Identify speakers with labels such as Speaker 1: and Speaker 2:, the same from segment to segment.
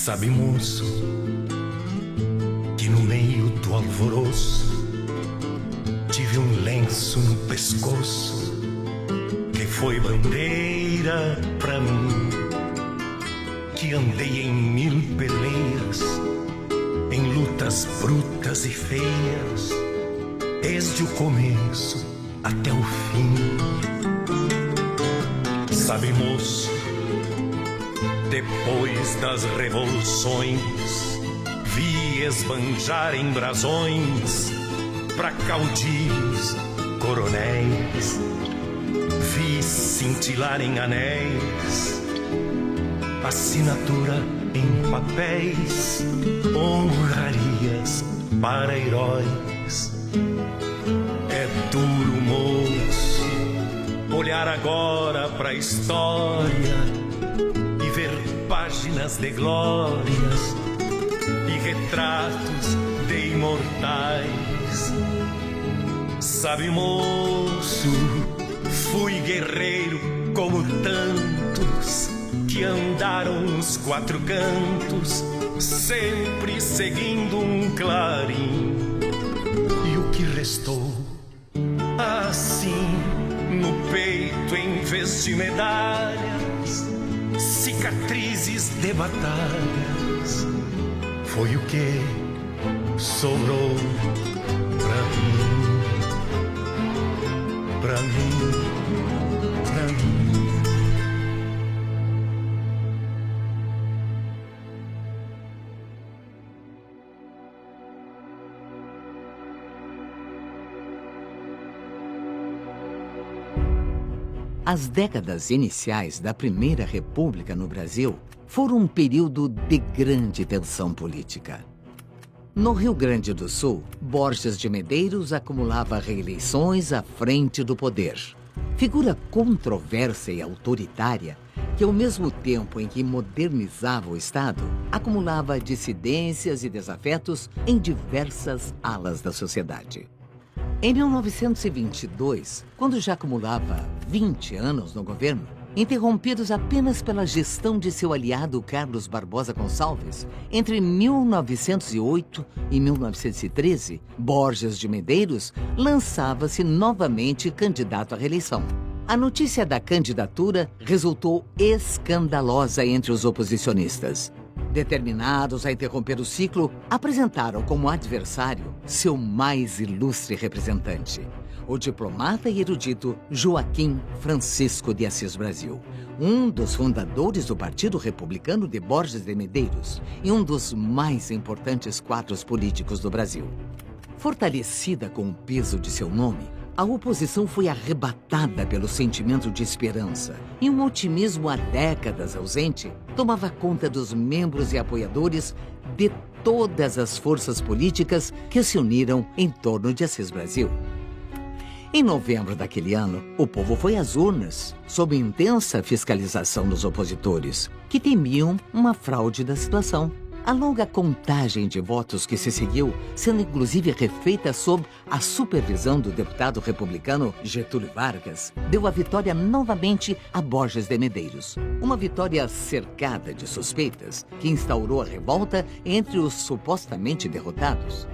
Speaker 1: Sabe, moço, que no meio do alvoroço tive um lenço no pescoço que foi bandeira pra mim, que andei em 1000 peleias, em lutas brutas e feias, desde o começo até o fim. Sabe, moço, depois das revoluções vi esbanjar em brasões pra caudilhos, coronéis, vi cintilar em anéis assinatura em papéis, honrarias para heróis. É duro, moço, olhar agora pra história e ver páginas de glórias e retratos de imortais. Sabe, moço, fui guerreiro como tantos que andaram nos 4 cantos, sempre seguindo um clarim. E o que restou, assim, no peito em vez de medalhas, cicatrizes de batalhas, foi o que sobrou pra mim, pra mim, pra mim.
Speaker 2: As décadas iniciais da Primeira República no Brasil foram um período de grande tensão política. No Rio Grande do Sul, Borges de Medeiros acumulava reeleições à frente do poder. Figura controversa e autoritária que, ao mesmo tempo em que modernizava o Estado, acumulava dissidências e desafetos em diversas alas da sociedade. Em 1922, quando já acumulava 20 anos no governo, interrompidos apenas pela gestão de seu aliado Carlos Barbosa Gonçalves, entre 1908 e 1913, Borges de Medeiros lançava-se novamente candidato à reeleição. A notícia da candidatura resultou escandalosa entre os oposicionistas. Determinados a interromper o ciclo, apresentaram como adversário seu mais ilustre representante, o diplomata e erudito Joaquim Francisco de Assis Brasil, um dos fundadores do Partido Republicano de Borges de Medeiros e um dos mais importantes quadros políticos do Brasil. Fortalecida com o peso de seu nome, a oposição foi arrebatada pelo sentimento de esperança e um otimismo há décadas ausente tomava conta dos membros e apoiadores de todas as forças políticas que se uniram em torno de Assis Brasil. Em novembro daquele ano, o povo foi às urnas, sob intensa fiscalização dos opositores, que temiam uma fraude da situação. A longa contagem de votos que se seguiu, sendo inclusive refeita sob a supervisão do deputado republicano Getúlio Vargas, deu a vitória novamente a Borges de Medeiros. Uma vitória cercada de suspeitas que instaurou a revolta entre os supostamente derrotados.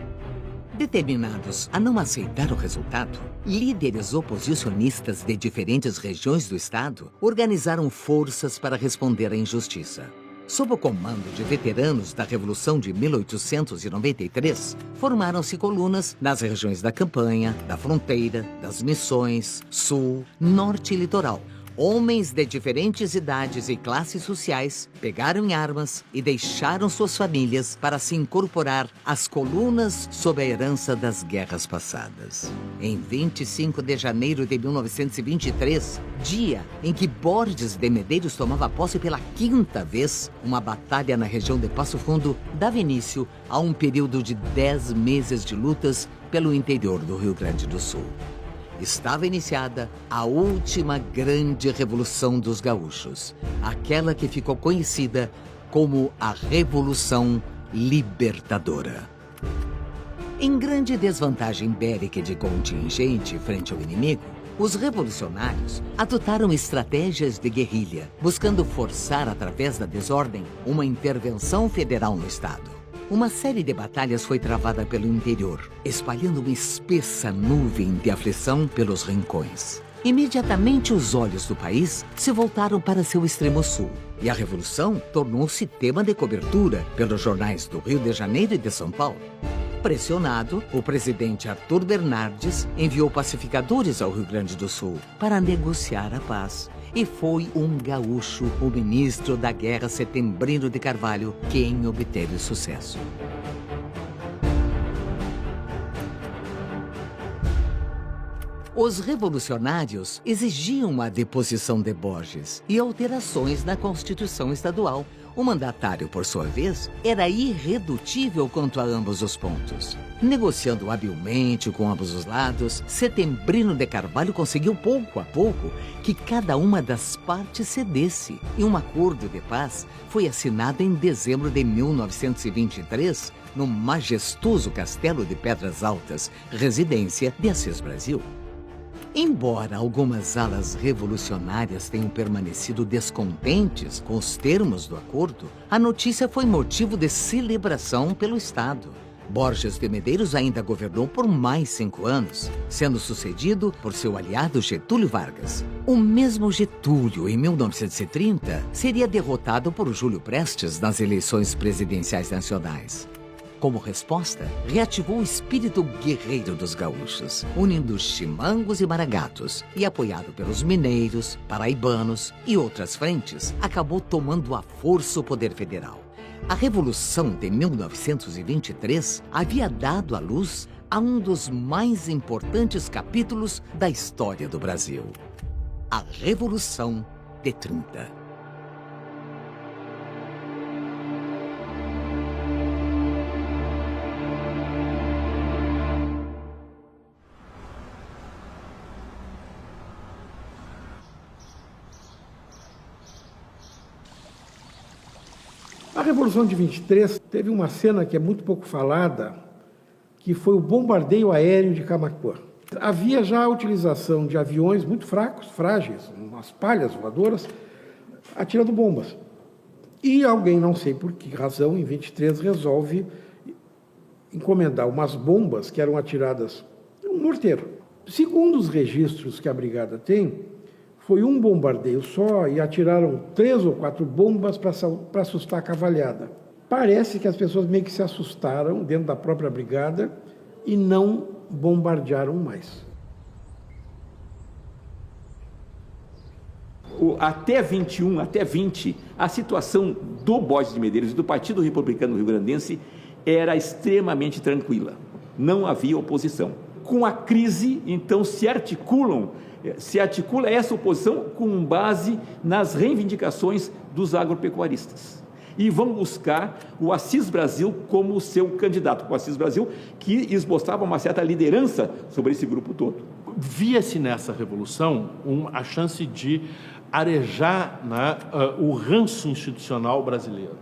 Speaker 2: Determinados a não aceitar o resultado, líderes oposicionistas de diferentes regiões do estado organizaram forças para responder à injustiça. Sob o comando de veteranos da Revolução de 1893, formaram-se colunas nas regiões da Campanha, da Fronteira, das Missões, Sul, Norte e Litoral. Homens de diferentes idades e classes sociais pegaram em armas e deixaram suas famílias para se incorporar às colunas sob a herança das guerras passadas. Em 25 de janeiro de 1923, dia em que Borges de Medeiros tomava posse pela 5ª vez, uma batalha na região de Passo Fundo dava início a um período de 10 meses de lutas pelo interior do Rio Grande do Sul. Estava iniciada a última grande Revolução dos Gaúchos, aquela que ficou conhecida como a Revolução Libertadora. Em grande desvantagem bélica de contingente frente ao inimigo, Os revolucionários adotaram estratégias de guerrilha, buscando forçar, através da desordem, uma intervenção federal no Estado. Uma série de batalhas foi travada pelo interior, espalhando uma espessa nuvem de aflição pelos rincões. Imediatamente, os olhos do país se voltaram para seu extremo sul, e a Revolução tornou-se tema de cobertura pelos jornais do Rio de Janeiro e de São Paulo. Pressionado, o presidente Arthur Bernardes enviou pacificadores ao Rio Grande do Sul para negociar a paz. E foi um gaúcho, o ministro da Guerra, Setembrino de Carvalho, quem obteve sucesso. Os revolucionários exigiam a deposição de Borges e alterações na Constituição Estadual. O mandatário, por sua vez, era irredutível quanto a ambos os pontos. Negociando habilmente com ambos os lados, Setembrino de Carvalho conseguiu pouco a pouco que cada uma das partes cedesse. E um acordo de paz foi assinado em dezembro de 1923, no majestoso Castelo de Pedras Altas, residência de Assis Brasil. Embora algumas alas revolucionárias tenham permanecido descontentes com os termos do acordo, a notícia foi motivo de celebração pelo Estado. Borges de Medeiros ainda governou por mais 5 anos, sendo sucedido por seu aliado Getúlio Vargas. O mesmo Getúlio, em 1930, seria derrotado por Júlio Prestes nas eleições presidenciais nacionais. Como resposta, reativou o espírito guerreiro dos gaúchos, unindo chimangos e maragatos, e apoiado pelos mineiros, paraibanos e outras frentes, acabou tomando à força o poder federal. A Revolução de 1923 havia dado à luz a um dos mais importantes capítulos da história do Brasil: a Revolução de 30.
Speaker 3: A Revolução de 23 teve uma cena que é muito pouco falada, que foi o bombardeio aéreo de Camaquã. Havia já a utilização de aviões muito fracos, frágeis, umas palhas voadoras, atirando bombas. E alguém, não sei por que razão, em 23 resolve encomendar umas bombas que eram atiradas em um morteiro. Segundo os registros que a brigada tem, foi um bombardeio só e atiraram 3 ou 4 bombas para assustar a cavalhada. Parece que as pessoas meio que se assustaram dentro da própria brigada e não bombardearam mais.
Speaker 4: Até 21, até 20, a situação do Borges de Medeiros e do Partido Republicano Rio-Grandense era extremamente tranquila. Não havia oposição. Com a crise, então, se articula essa oposição com base nas reivindicações dos agropecuaristas. E vão buscar o Assis Brasil como seu candidato. O Assis Brasil, que esboçava uma certa liderança sobre esse grupo todo.
Speaker 5: Via-se nessa revolução a chance de arejar o ranço institucional brasileiro.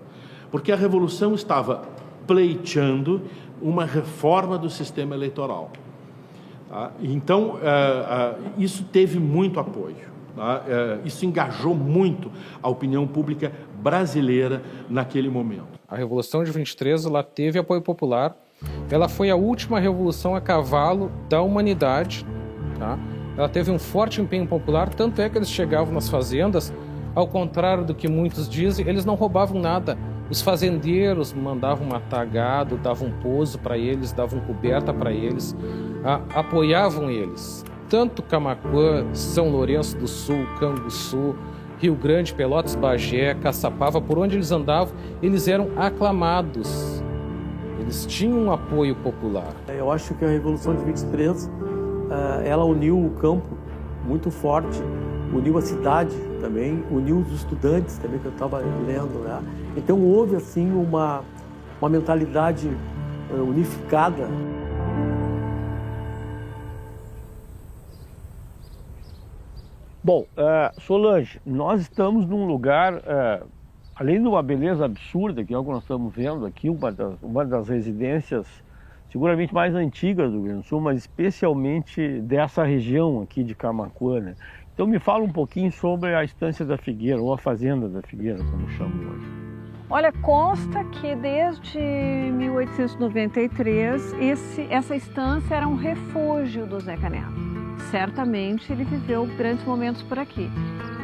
Speaker 5: Porque a revolução estava pleiteando uma reforma do sistema eleitoral. Então, isso teve muito apoio. Isso engajou muito a opinião pública brasileira naquele momento.
Speaker 6: A Revolução de 23 ela teve apoio popular. Ela foi a última revolução a cavalo da humanidade. Ela teve um forte empenho popular, tanto é que eles chegavam nas fazendas, ao contrário do que muitos dizem, eles não roubavam nada. Os fazendeiros mandavam matar gado, davam pouso para eles, davam coberta para eles, apoiavam eles. Tanto Camaquã, São Lourenço do Sul, Canguçu, Rio Grande, Pelotas, Bagé, Caçapava, por onde eles andavam, eles eram aclamados. Eles tinham um apoio popular.
Speaker 7: Eu acho que a Revolução de 23, ela uniu o campo muito forte, uniu a cidade também, uniu os estudantes também, que eu estava lendo, né? Então houve assim uma mentalidade unificada.
Speaker 8: Bom, Solange, nós estamos num lugar, além de uma beleza absurda, que é o que nós estamos vendo aqui, uma das residências, seguramente mais antigas do Rio Grande do Sul, mas especialmente dessa região aqui de Camaquã, né? Então me fala um pouquinho sobre a Estância da Figueira, ou a Fazenda da Figueira, como chamam hoje.
Speaker 9: Olha, consta que desde 1893 essa estância era um refúgio do Zeca Neto. Certamente ele viveu grandes momentos por aqui.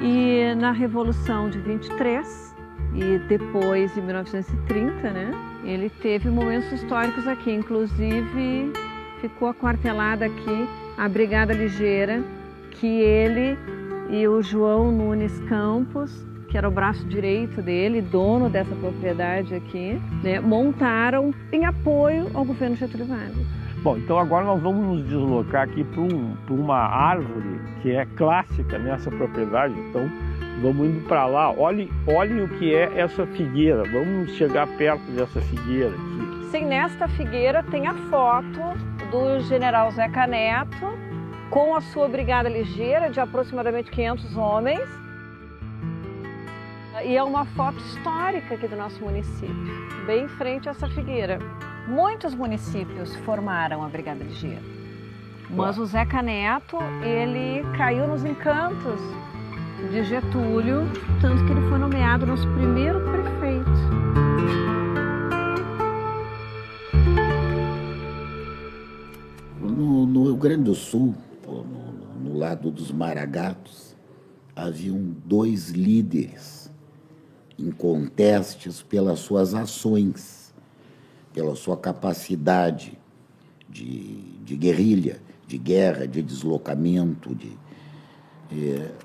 Speaker 9: E na Revolução de 23 e depois em 1930, né, ele teve momentos históricos aqui. Inclusive ficou aquartelada aqui a Brigada Ligeira, que ele e o João Nunes Campos, que era o braço direito dele, dono dessa propriedade aqui, né, montaram em apoio ao governo Getúlio Vargas.
Speaker 8: Bom, então agora nós vamos nos deslocar aqui para uma árvore que é clássica nessa propriedade. Então vamos indo para lá. Olhem o que é essa figueira. Vamos chegar perto dessa figueira aqui.
Speaker 9: Sim, nesta figueira tem a foto do general Zeca Neto com a sua brigada ligeira de aproximadamente 500 homens. E é uma foto histórica aqui do nosso município, bem em frente a essa figueira. Muitos municípios formaram a Brigada Ligeira, mas o Zeca Neto, ele caiu nos encantos de Getúlio, tanto que ele foi nomeado nosso primeiro prefeito.
Speaker 10: No Rio Grande do Sul, no lado dos Maragatos, haviam 2 líderes incontestes pelas suas ações, pela sua capacidade de guerrilha, de guerra, de deslocamento.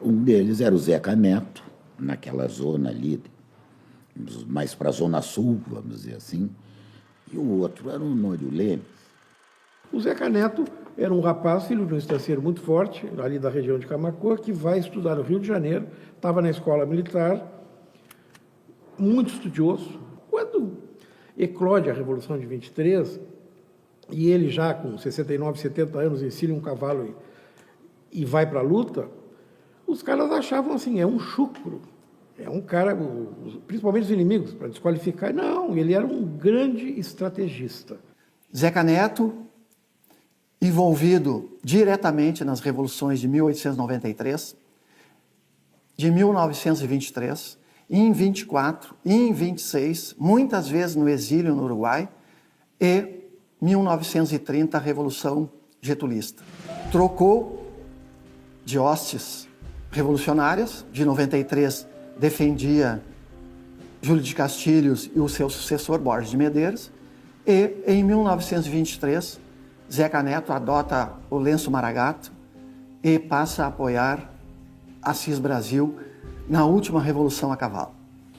Speaker 10: Um deles era o Zeca Neto, naquela zona ali, mais para a Zona Sul, vamos dizer assim, e o outro era o Honório Lemes.
Speaker 3: O Zeca Neto era um rapaz, filho de um estanceiro muito forte, ali da região de Camaquã, que vai estudar no Rio de Janeiro, estava na escola militar, muito estudioso. Quando eclode a Revolução de 23, e ele já com 69, 70 anos ensina um cavalo e vai para a luta, os caras achavam assim, é um chucro, é um cara, principalmente os inimigos, para desqualificar. Não, ele era um grande estrategista.
Speaker 11: Zeca Neto, envolvido diretamente nas revoluções de 1893, de 1923, e em 24, e em 26, muitas vezes no exílio no Uruguai, e 1930, a Revolução Getulista. Trocou de hostes revolucionárias, de 93 defendia Júlio de Castilhos e o seu sucessor, Borges de Medeiros, e em 1923, Zeca Neto adota o lenço maragato e passa a apoiar Assis Brasil na última revolução a cavalo.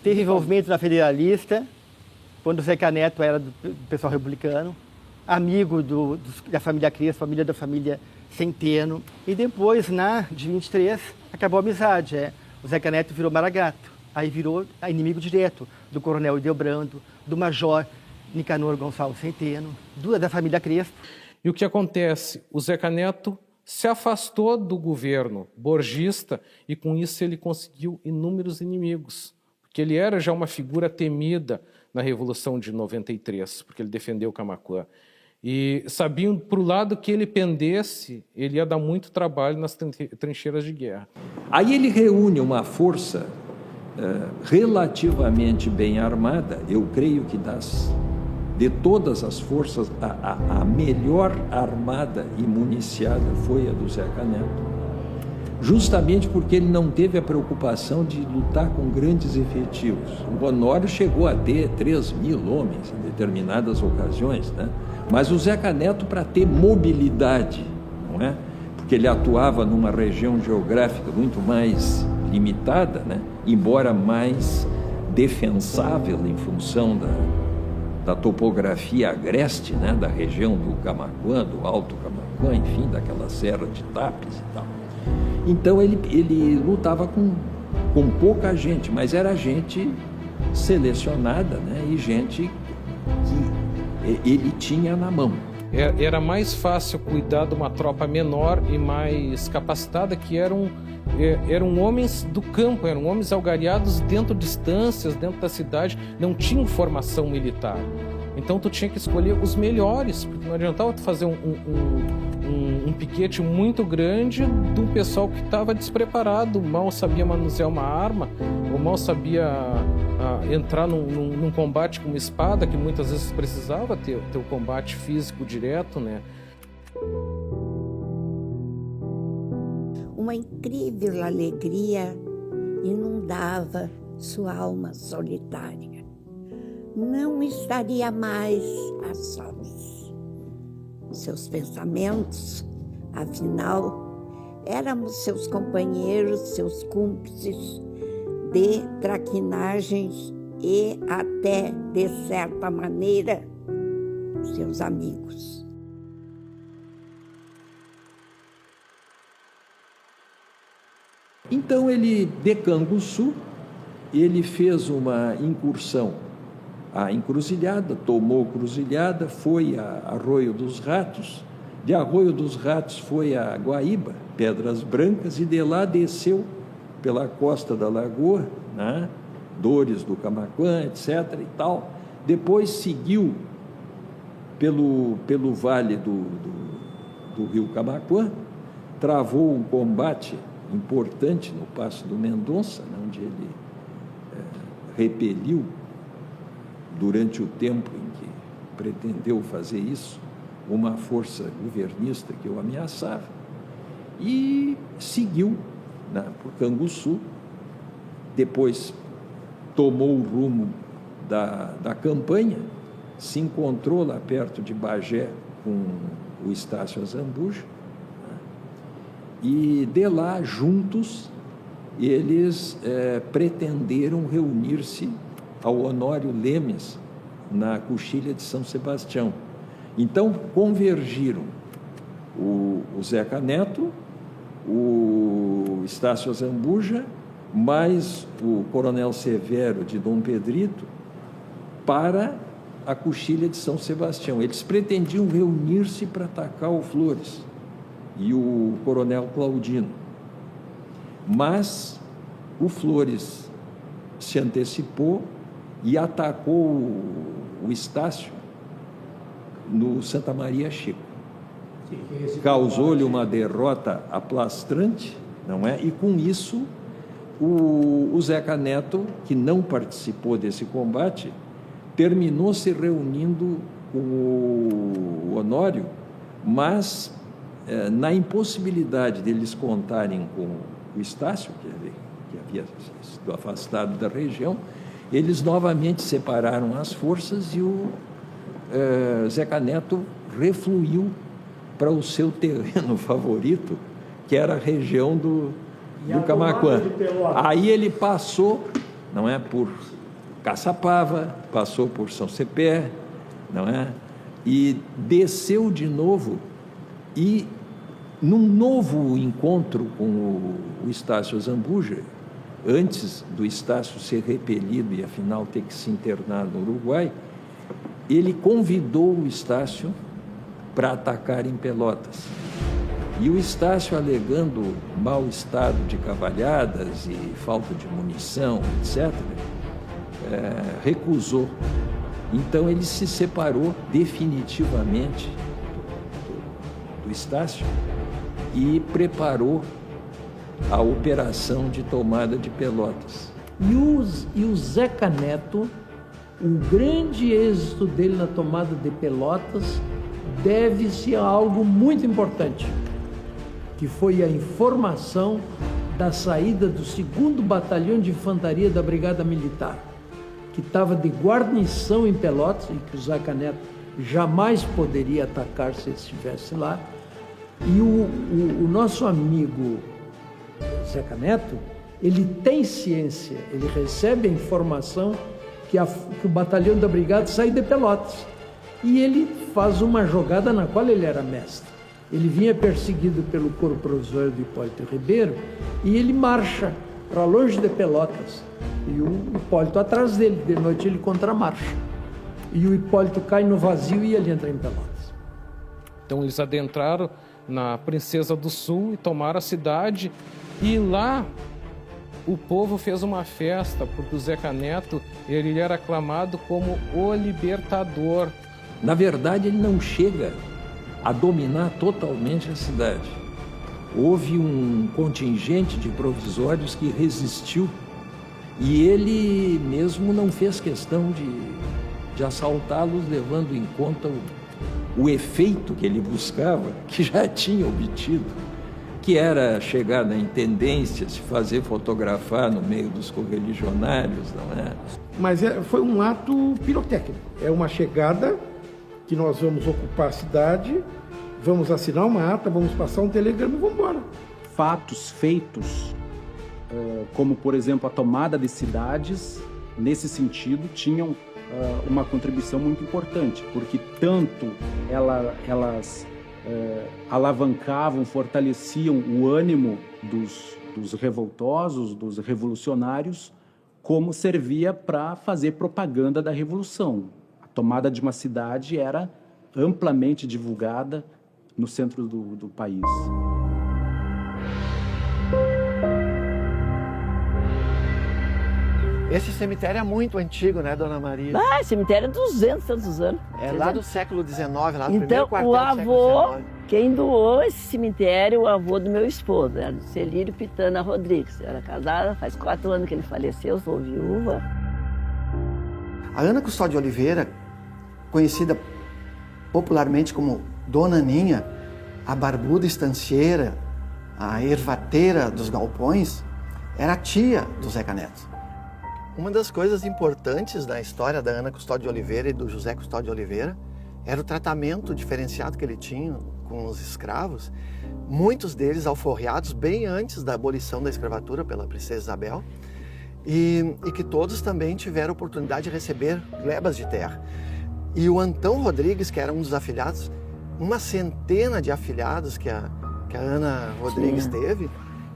Speaker 12: Teve envolvimento na Federalista, quando o Zeca Neto era do pessoal republicano, amigo da família Cris, da família Centeno. E depois, de 23, acabou a amizade. O Zeca Neto virou maragato, aí virou inimigo direto do coronel Ideobrando, do major Nicanor Gonçalves Centeno, da família Crespo.
Speaker 6: E o que acontece? O Zeca Neto se afastou do governo borgista e com isso ele conseguiu inúmeros inimigos, porque ele era já uma figura temida na Revolução de 93, porque ele defendeu Camaquã. E sabiam, para o lado que ele pendesse, ele ia dar muito trabalho nas trincheiras de guerra.
Speaker 4: Aí ele reúne uma força relativamente bem armada, eu creio que de todas as forças, a melhor armada e municiada foi a do Zeca Neto, justamente porque ele não teve a preocupação de lutar com grandes efetivos. O Honório chegou a ter 3.000 homens em determinadas ocasiões, né? Mas o Zeca Neto, para ter mobilidade, não é? Porque ele atuava numa região geográfica muito mais limitada, né? Embora mais defensável em função da topografia agreste, né, da região do Camaquã, do Alto Camaquã, enfim, daquela serra de Tapes e tal. Então ele lutava com pouca gente, mas era gente selecionada, né, e gente que ele tinha na mão.
Speaker 6: Era mais fácil cuidar de uma tropa menor e mais capacitada, que eram homens do campo, eram homens algariados dentro de estâncias, dentro da cidade, não tinham formação militar. Então tu tinha que escolher os melhores, porque não adiantava tu fazer um piquete muito grande de um pessoal que estava despreparado, mal sabia manusear uma arma, ou mal sabia entrar num combate com uma espada, que muitas vezes precisava ter o combate físico direto, né?
Speaker 13: Uma incrível alegria inundava sua alma solitária. Não estaria mais a sós. Seus pensamentos, afinal, éramos seus companheiros, seus cúmplices de traquinagens e até, de certa maneira, seus amigos.
Speaker 14: Então ele, de Canguçu, ele fez uma incursão à Encruzilhada, tomou Cruzilhada, foi a Arroio dos Ratos, de Arroio dos Ratos foi a Guaíba, Pedras Brancas, e de lá desceu pela costa da Lagoa, né? Dores do Camaquã, etc. e tal. Depois seguiu pelo vale do rio Camaquã, travou um combate importante no Passo do Mendonça, onde ele repeliu, durante o tempo em que pretendeu fazer isso, uma força governista que o ameaçava, e seguiu por Canguçu. Depois tomou o rumo da campanha, se encontrou lá perto de Bagé com o Estácio Azambuja, e de lá, juntos, eles pretenderam reunir-se ao Honório Lemes na Coxilha de São Sebastião. Então, convergiram o Zeca Neto, o Estácio Azambuja, mais o Coronel Severo de Dom Pedrito, para a Coxilha de São Sebastião. Eles pretendiam reunir-se para atacar o Flores e o Coronel Claudino. Mas o Flores se antecipou e atacou o Estácio no Santa Maria Chico. Causou-lhe uma derrota aplastrante, não é? E com isso, o Zeca Neto, que não participou desse combate, terminou se reunindo com o Honório, mas na impossibilidade deles contarem com o Estácio, que havia sido afastado da região, eles novamente separaram as forças e o Zeca Neto refluiu para o seu terreno favorito, que era a região do Camaquã. Aí ele passou, não é, por Caçapava, passou por São Cepé, não é, e desceu de novo, e num novo encontro com o Estácio Azambuja, antes do Estácio ser repelido e afinal ter que se internar no Uruguai, ele convidou o Estácio para atacar em Pelotas. E o Estácio, alegando mau estado de cavalhadas e falta de munição, etc., recusou. Então ele se separou definitivamente do Estácio e preparou a operação de tomada de Pelotas.
Speaker 15: E o Zeca Neto, o grande êxito dele na tomada de Pelotas deve-se a algo muito importante, que foi a informação da saída do 2º Batalhão de Infantaria da Brigada Militar, que estava de guarnição em Pelotas, e que o Zeca Neto jamais poderia atacar se ele estivesse lá. E o nosso amigo Zeca Neto, ele tem ciência, ele recebe a informação que o batalhão da brigada sai de Pelotas. E ele faz uma jogada na qual ele era mestre. Ele vinha perseguido pelo Corpo Provisório do Hipólito Ribeiro e ele marcha para longe de Pelotas. E o Hipólito atrás dele, de noite ele contramarcha. E o Hipólito cai no vazio e ele entra em Pelotas.
Speaker 6: Então eles adentraram na Princesa do Sul e tomaram a cidade. E lá O povo fez uma festa porque o Zeca Neto ele era aclamado como o libertador.
Speaker 14: Na verdade, ele não chega a dominar totalmente a cidade. Houve um contingente de provisórios que resistiu e ele mesmo não fez questão de assaltá-los, levando em conta o efeito que ele buscava, que já tinha obtido, que era chegar na intendência, se fazer fotografar no meio dos correligionários, não é?
Speaker 3: Mas foi um ato pirotécnico. É uma chegada que nós vamos ocupar a cidade, vamos assinar uma ata, vamos passar um telegrama e vamos embora.
Speaker 16: Fatos feitos, como por exemplo a tomada de cidades, nesse sentido, tinham uma contribuição muito importante, porque tanto elas alavancavam, fortaleciam o ânimo dos revoltosos, dos revolucionários, como servia para fazer propaganda da revolução. A tomada de uma cidade era amplamente divulgada no centro do país.
Speaker 11: Esse cemitério é muito antigo, né, Dona Maria?
Speaker 17: Ah, cemitério é 200 tantos anos.
Speaker 11: É lá do século XIX, lá do
Speaker 17: então,
Speaker 11: primeiro quartel
Speaker 17: o
Speaker 11: do
Speaker 17: avô,
Speaker 11: século XIX.
Speaker 17: quem doou esse cemitério, o avô do meu esposo, era o Celírio Pitana Rodrigues. Eu era casada, faz 4 anos que ele faleceu, sou viúva.
Speaker 11: A Ana Custódio de Oliveira, conhecida popularmente como Dona Aninha, a barbuda estancieira, a ervateira dos galpões, era tia do Zeca Neto. Uma das coisas importantes da história da Ana Custódio de Oliveira e do José Custódio de Oliveira era o tratamento diferenciado que ele tinha com os escravos, muitos deles alforriados bem antes da abolição da escravatura pela princesa Isabel, e que todos também tiveram oportunidade de receber glebas de terra. E o Antão Rodrigues, que era um dos afilhados, uma centena de afilhados que a Ana Rodrigues teve,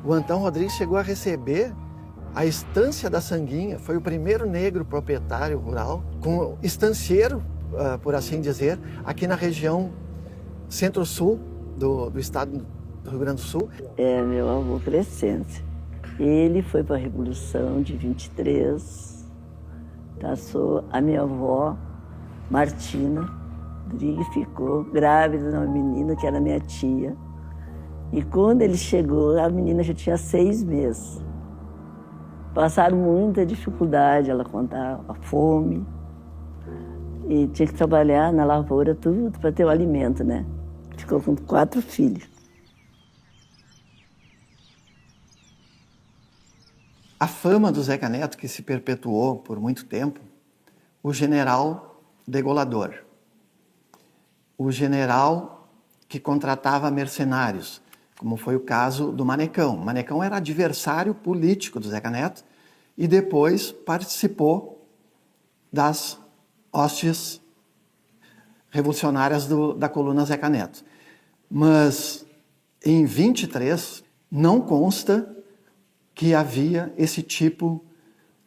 Speaker 11: o Antão Rodrigues chegou a receber a estância da Sanguinha, foi o primeiro negro proprietário rural, com estancieiro, por assim dizer, aqui na região centro-sul do estado do Rio Grande do Sul.
Speaker 17: É, meu avô Crescência. Ele foi para a Revolução de 23, passou a minha avó, Martina Rodrigues, ficou grávida de uma menina que era minha tia. E quando ele chegou, a menina já tinha 6 meses. Passaram muita dificuldade, ela contava, a fome. E tinha que trabalhar na lavoura, tudo para ter o alimento, né? Ficou com 4 filhos.
Speaker 11: A fama do Zeca Neto, que se perpetuou por muito tempo, o general degolador, o general que contratava mercenários, como foi o caso do Manecão. O Manecão era adversário político do Zeca Neto e depois participou das hostes revolucionárias da coluna Zeca Neto. Mas em 23 não consta que havia esse tipo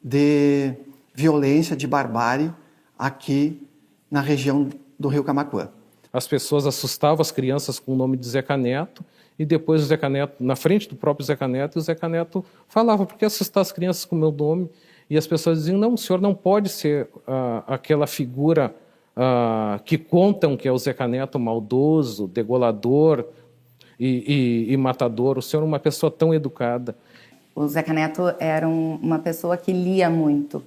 Speaker 11: de violência, de barbárie aqui na região do Rio Camaquã.
Speaker 6: As pessoas assustavam as crianças com o nome de Zeca Neto, e depois o Zeca Neto, na frente do próprio Zeca Neto, o Zeca Neto falava, por que assustar as crianças com o meu nome? E as pessoas diziam, não, o senhor não pode ser aquela figura que contam que é o Zeca Neto maldoso, degolador e matador. O senhor é uma pessoa tão educada.
Speaker 18: O Zeca Neto era uma pessoa que lia muito.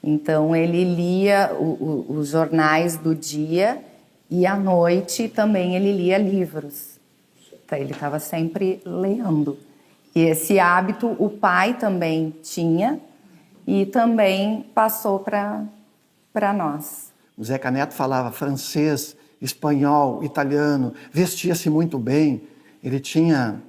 Speaker 18: Então, ele lia os jornais do dia e à noite também ele lia livros. Então, ele estava sempre lendo. E esse hábito o pai também tinha e também passou para nós.
Speaker 11: O Zeca Neto falava francês, espanhol, italiano, vestia-se muito bem. Ele tinha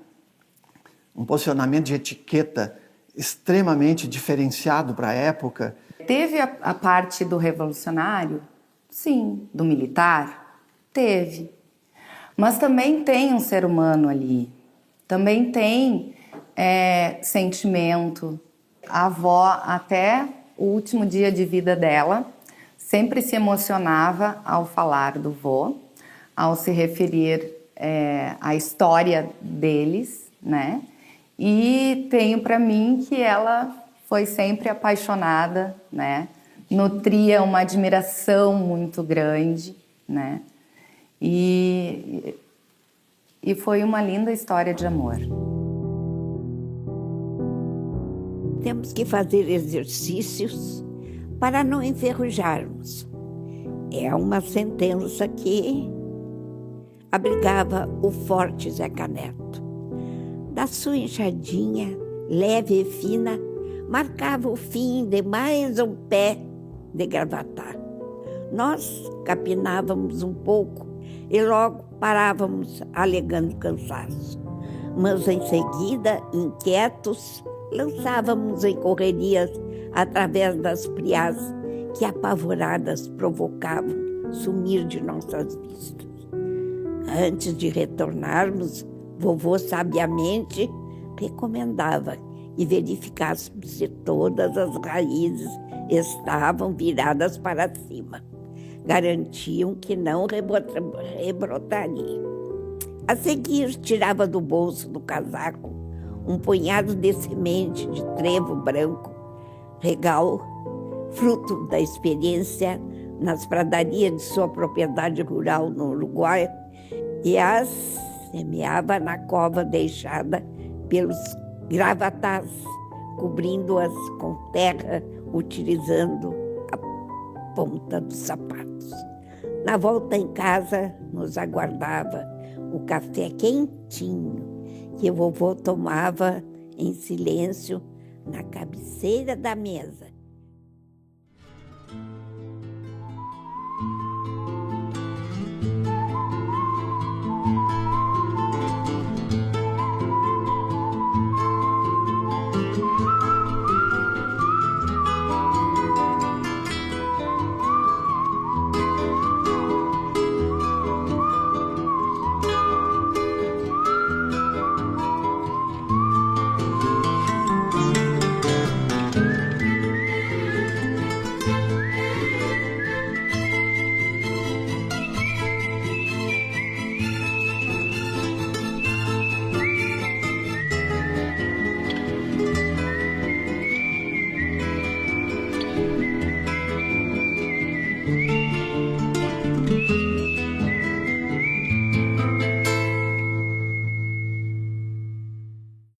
Speaker 11: um posicionamento de etiqueta extremamente diferenciado para a época.
Speaker 18: Teve a parte do revolucionário? Sim. Do militar? Teve. Mas também tem um ser humano ali. Também tem sentimento. A avó, até o último dia de vida dela, sempre se emocionava ao falar do vô, ao se referir à história deles, né? E tenho para mim que ela foi sempre apaixonada, né? Nutria uma admiração muito grande, né? E foi uma linda história de amor.
Speaker 13: Temos que fazer exercícios para não enferrujarmos. É uma sentença que abrigava o forte Zeca Neto. Da sua enxadinha, leve e fina, marcava o fim de mais um pé de gravatar. Nós capinávamos um pouco e logo parávamos alegando cansaço. Mas em seguida, inquietos, lançávamos em correrias através das priás que apavoradas provocavam sumir de nossas vistas. Antes de retornarmos, vovô sabiamente recomendava que verificássemos se todas as raízes estavam viradas para cima. Garantiam que não rebrotaria. A seguir, tirava do bolso do casaco um punhado de semente de trevo branco, regal, fruto da experiência nas pradarias de sua propriedade rural no Uruguai, e as semeava na cova deixada pelos gravatás, cobrindo-as com terra, utilizando a ponta dos sapatos. Na volta em casa, nos aguardava o café quentinho que o vovô tomava em silêncio na cabeceira da mesa.